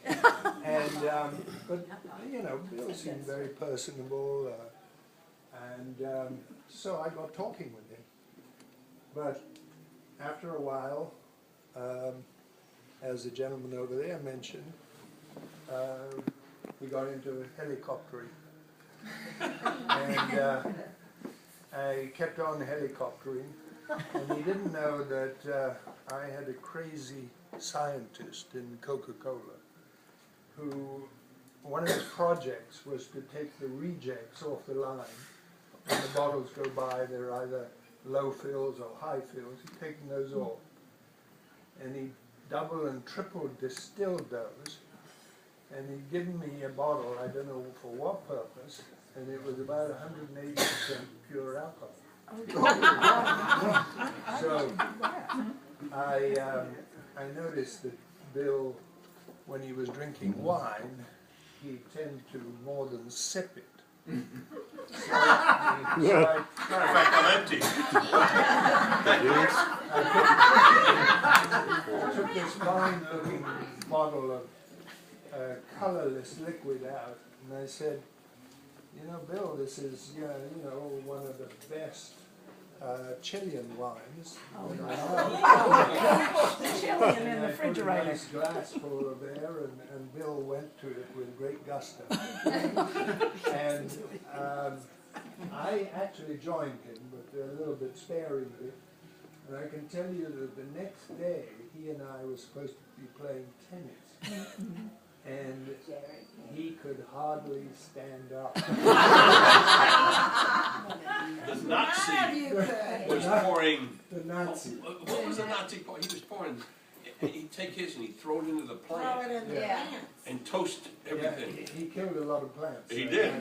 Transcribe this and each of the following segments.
And but you know, Bill seemed very personable, and so I got talking with him. But after a while, as the gentleman over there mentioned, we got into helicoptering. And I kept on helicoptering, and he didn't know that I had a crazy scientist in Coca-Cola who, one of his projects was to take the rejects off the line. When the bottles go by, they're either low fills or high fills. He'd taken those off. And he double and triple distilled those. And he'd given me a bottle, I don't know for what purpose, and it was about 180% pure alcohol. So I noticed that Bill, when he was drinking wine, he tended to more than sip it. So I empty. I took this fine-looking bottle of colorless liquid out, and I said, you know, Bill, this is you know one of the best Chilean wines. Chilean in the refrigerator. A nice glass full of air, and Bill went to it with great gusto. And I actually joined him, but a little bit sparingly. And I can tell you that the next day, he and I were supposed to be playing tennis. And he could hardly stand up. The Nazi was pouring. The Nazi. What was the Nazi pouring? He was pouring. He'd take his and he'd throw it into the plant and toast everything. Yeah, he killed a lot of plants. He did.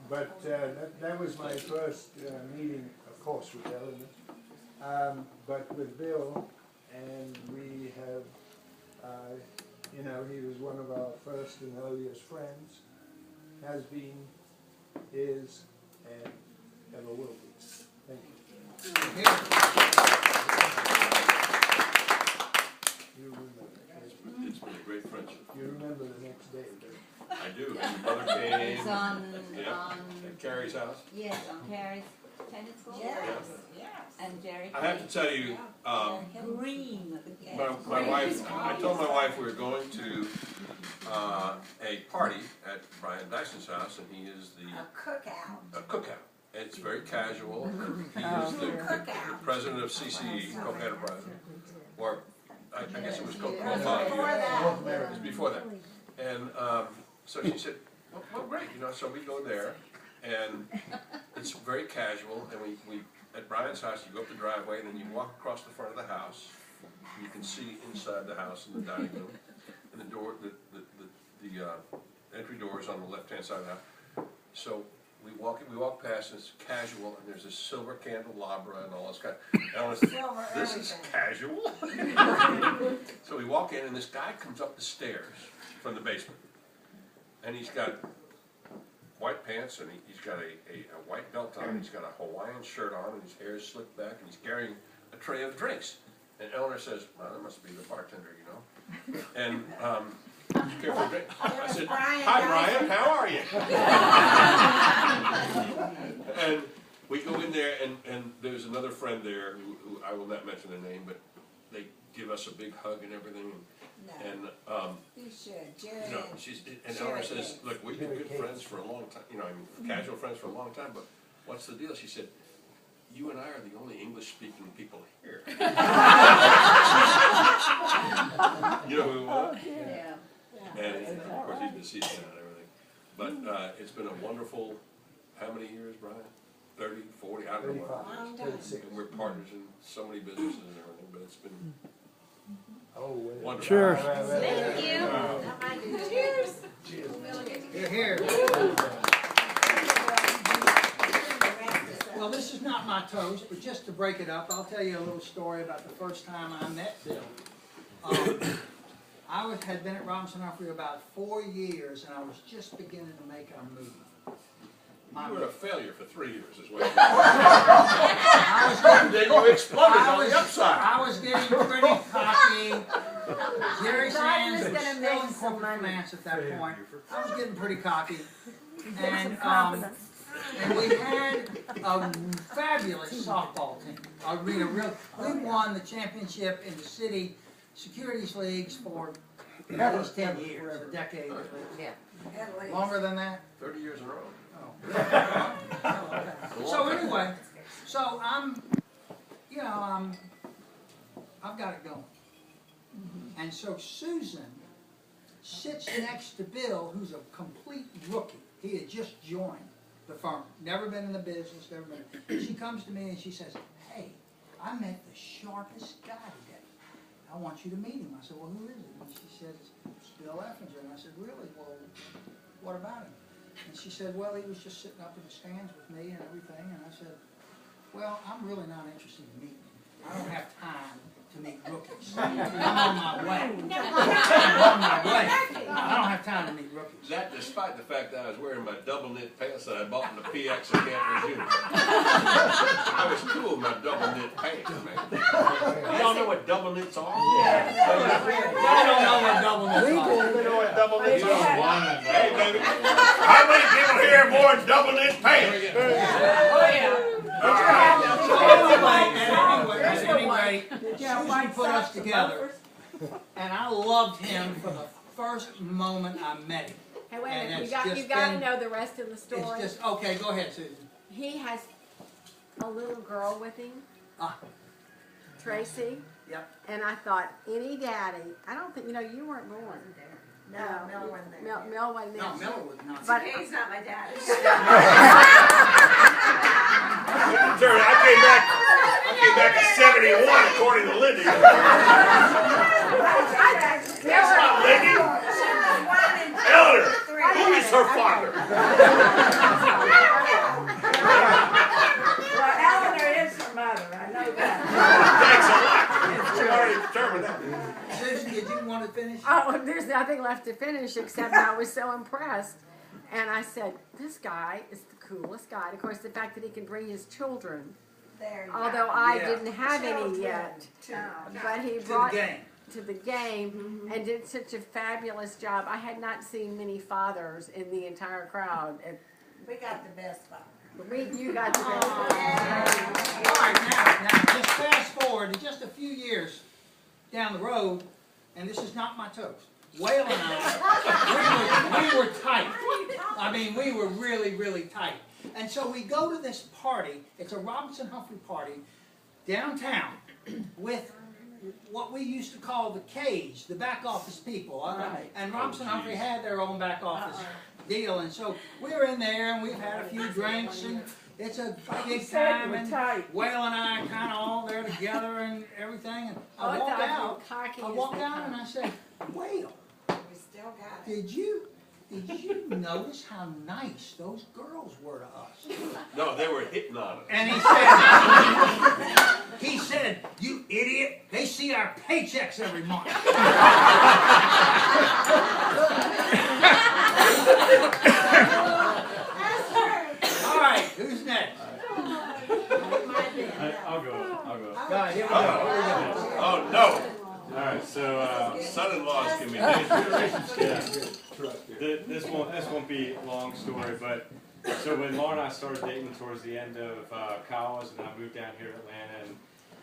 But that was my first meeting, of course, with Ellen, but with Bill, and we have. You know, he was one of our first and earliest friends, has been, is, and ever will be. Thank you. You remember that. It's been a great friendship. You remember the next day, don't I do. And Mother came. It's on, At Carrie's house. yes, on Carrie's tennis court. Yes. And Jerry. I have to tell you, Green. my wife, I told my wife we were going to a party at Brian Dyson's house, and he is A cookout. a cookout. It's very casual. He is the president of CCE, Coke Enterprise, or I guess it was Coke Before It that. was before that. And so she said, well, great, you know, so we go there, and it's very casual, and we at Brian's house, you go up the driveway, and then you walk across the front of the house. You can see inside the house in the dining room, and the door, the entry door is on the left-hand side of the house. So we walk past, and it's casual, and there's this silver candelabra and all this kind. And I was, this is casual. So we walk in, and this guy comes up the stairs from the basement, and he's got white pants, and he's got a white belt on, he's got a Hawaiian shirt on, and his hair is slicked back, and he's carrying a tray of drinks. And Eleanor says, well, that must be the bartender, you know. And he's careful drink. I said, hi, Brian, how are you? And we go in there, and there's another friend there who I will not mention their name, but they give us a big hug and everything. And You should, Jerry. you know, and Eleanor says, look, we've been good friends for a long time, you know, I mean, casual friends for a long time, but what's the deal? She said, you and I are the only English-speaking people here. You know who we were? Yeah. And of course, he's deceased now and everything. But it's been a wonderful, how many years, Brian? 30, 40, I don't know what. Long time. And we're partners in so many businesses and everything, but it's been wonderful. Cheers. Thank you. Cheers. Here, here. Well, this is not my toast, but just to break it up, I'll tell you a little story about the first time I met Bill. I had been at Robinson Humphrey about 4 years, and I was just beginning to make a move. You were a failure for 3 years as well. I was getting, Then you exploded on the upside. I was getting pretty cocky. Jerry I Sands was was gonna still make in some corporate money. finance at that point. I was getting pretty cocky. And, Confidence. and we had a fabulous softball team. I mean, we won the championship in the city securities leagues for at least 10 years, a decade at least. Yeah. At least. Longer than that? 30 years in a row. So anyway, so I've got it going. And so Susan sits next to Bill, who's a complete rookie. He had just joined the firm, never been in the business, never been. She comes to me and she says, "Hey, I met the sharpest guy today. I want you to meet him." I said, "Well, who is it?" And she says, "It's Bill Effinger." And I said, "Really? Well, what about him?" And she said, "Well, he was just sitting up in the stands with me and everything." And I said, "Well, I'm really not interested in meeting him. I don't have time to meet rookies. I'm on my way. I'm on my way. I don't have time to meet rookies." That despite the fact that I was wearing my double knit pants that I bought in the PX at Camp Resume. I was cool in my double knit pants, man. Y'all know what double knits are? I don't know what double knits are. You know what double knits are? Hey, baby. How many people here have worn double knit pants? So anyway, Susan put us together, and I loved him from the first moment I met him. Hey, wait a And minute, it's you just got to been- know the rest of the It's story. just, okay, go ahead, Susan. He has a little girl with him, Ah, Tracy, yep. and I thought, any daddy, I don't think, you weren't born. No, Mel wasn't there. Mel wasn't there. No, Miller was not. But He's not my dad. I came back at 71 according to Lindy. That's not Lindy. Eleanor, who is her father? Well, Eleanor is her mother, I know that. Thanks a lot. We already determined that. Susan, did you want to finish? Oh, there's nothing left to finish except I was so impressed. And I said, this guy is the coolest guy. And of course, the fact that he can bring his children, There you although go. I Yeah. didn't have any Children. yet, Children. but he To the brought game. to the game and did such a fabulous job. I had not seen many fathers in the entire crowd. We got the best one. You got the best. All right, now, just fast forward to just a few years down the road, and this is not my toast. Wayle and I, we were tight. I mean, we were really, really tight. And so we go to this party. It's a Robinson Humphrey party downtown with what we used to call the cage, the back office people. Right. And Robinson Humphrey had their own back office deal. And so we were in there and we've had a few drinks and it's a big time. And Wayle and I kind of all there together and everything. And I walked out. I walked out and I said, "Wayle, We still got it. did you notice how nice those girls were to us?" No, they were hitting on us. And he said, "You idiot, they see our paychecks every month." All right, who's next? I'll go. All right, here we go. Oh, no. All right, so Son-in-laws can be this won't be a long story, but so when Laura and I started dating towards the end of college, and I moved down here to Atlanta, and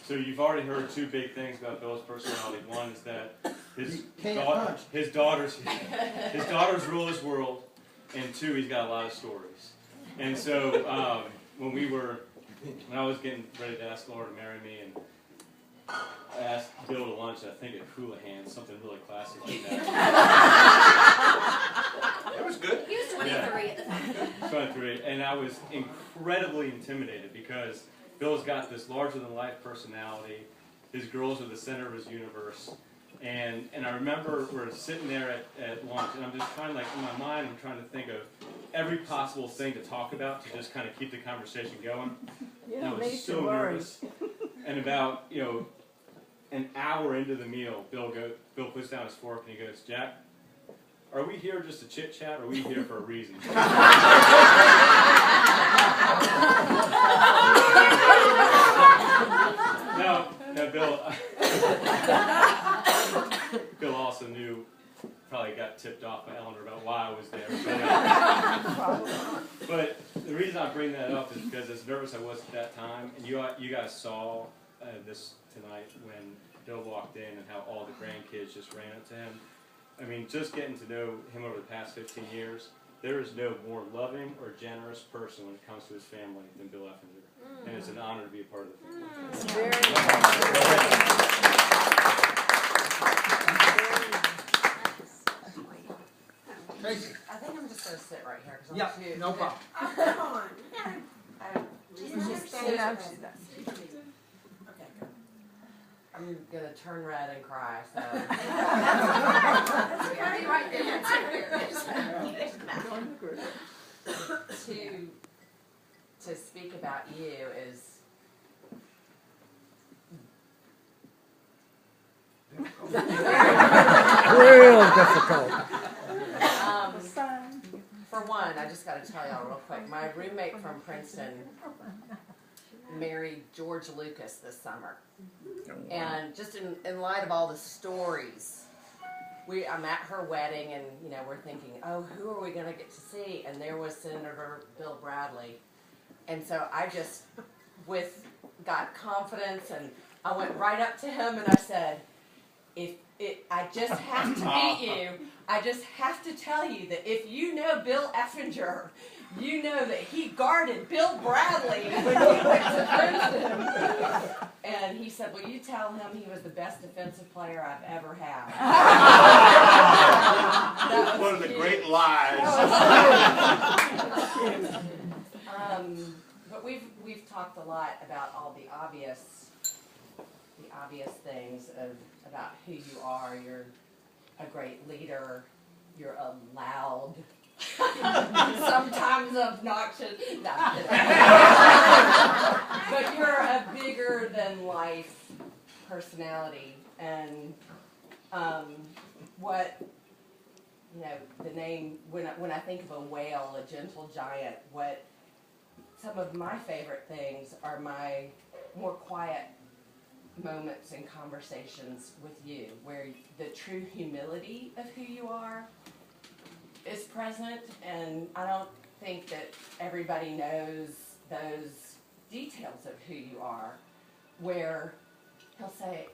so you've already heard two big things about Bill's personality. One is that his daughters rule his world, and two, he's got a lot of stories. And so when I was getting ready to ask Laura to marry me, and I asked Bill to lunch, I think at Houlihan's, something really classic like that. That was good. He was 23 at the time. 23, and I was incredibly intimidated because Bill's got this larger-than-life personality. His girls are the center of his universe. And I remember we're sitting there at lunch, and I'm just trying, like, in my mind, I'm trying to think of every possible thing to talk about to just kind of keep the conversation going. You And I don't was need so to worry. nervous. And about, an hour into the meal, Bill puts down his fork and he goes, "Jack, are we here just to chit chat, or are we here for a reason?" No, Bill. Bill also probably got tipped off by Eleanor about why I was there. But the reason I bring that up is because as nervous I was at that time, and you guys saw this tonight when Bill walked in and how all the grandkids just ran up to him. I mean, just getting to know him over the past 15 years, there is no more loving or generous person when it comes to his family than Bill Effinger. And it's an honor to be a part of the family. Tracy? I think I'm just gonna sit right here because Yeah, I'm too. no problem. Oh, come on. Just stand up. Okay. I'm gonna turn red and cry. So. I'll be right there. To speak about you is. Real difficult. For one, I just got to tell y'all real quick. My roommate from Princeton married George Lucas this summer, and just in light of all the stories, I'm at her wedding, and we're thinking, oh, who are we going to get to see? And there was Senator Bill Bradley, and so I just got confidence, and I went right up to him and I said, I just have to meet you. I just have to tell you that if you know Bill Effinger, you know that he guarded Bill Bradley when he went to Princeton. And he said, well, you tell him he was the best defensive player I've ever had. That was One of the cute. great lies. But we've talked a lot about all the obvious things about who you are. You're a great leader. You're a loud, sometimes obnoxious. No, I'm kidding. But you're a bigger than life personality, and the name when I think of a whale, a gentle giant. What some of my favorite things are my more quiet moments and conversations with you, where the true humility of who you are is present, and I don't think that everybody knows those details of who you are, where he'll say,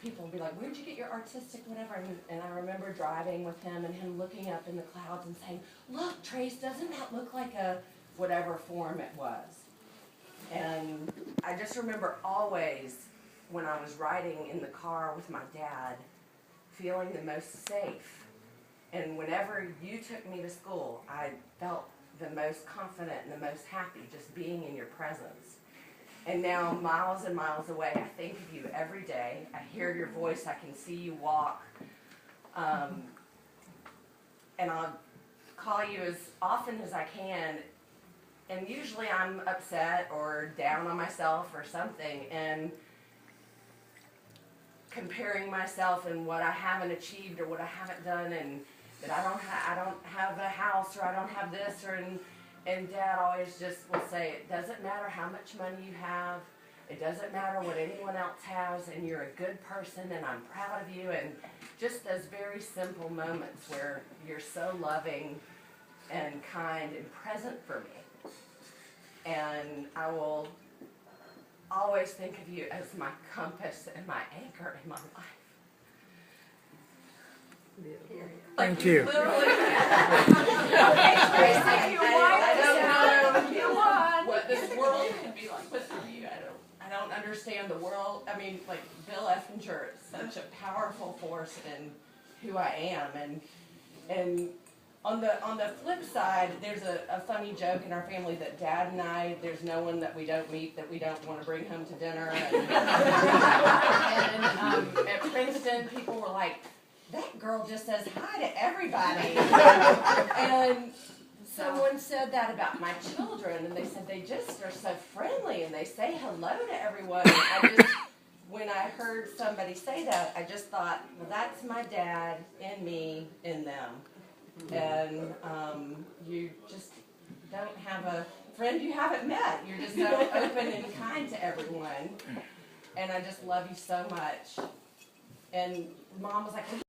people will be like, where'd you get your artistic whatever, and I remember driving with him and him looking up in the clouds and saying, look, Trace, doesn't that look like a whatever form it was? And I just remember always, when I was riding in the car with my dad, feeling the most safe. And whenever you took me to school, I felt the most confident and the most happy just being in your presence. And now, miles and miles away, I think of you every day. I hear your voice. I can see you walk. And I'll call you as often as I can. And usually I'm upset or down on myself or something. And comparing myself and what I haven't achieved or what I haven't done, and that I don't have a house, or I don't have this, and Dad always just will say, it doesn't matter how much money you have, it doesn't matter what anyone else has, and you're a good person, and I'm proud of you. And just those very simple moments where you're so loving and kind and present for me. And I will always think of you as my compass and my anchor in my life. Thank you. Literally. I don't know what this world could be like without you. I don't understand the world. Bill Effinger is such a powerful force in who I am, and on the flip side, there's a funny joke in our family that Dad and I, there's no one that we don't meet that we don't want to bring home to dinner. And at Princeton, people were like, that girl just says hi to everybody. And someone said that about my children, and they said they just are so friendly, and they say hello to everyone. And when I heard somebody say that, I just thought, well, that's my dad in me, in them. And you just don't have a friend you haven't met. You're just so open and kind to everyone. And I just love you so much. And Mom was like, well,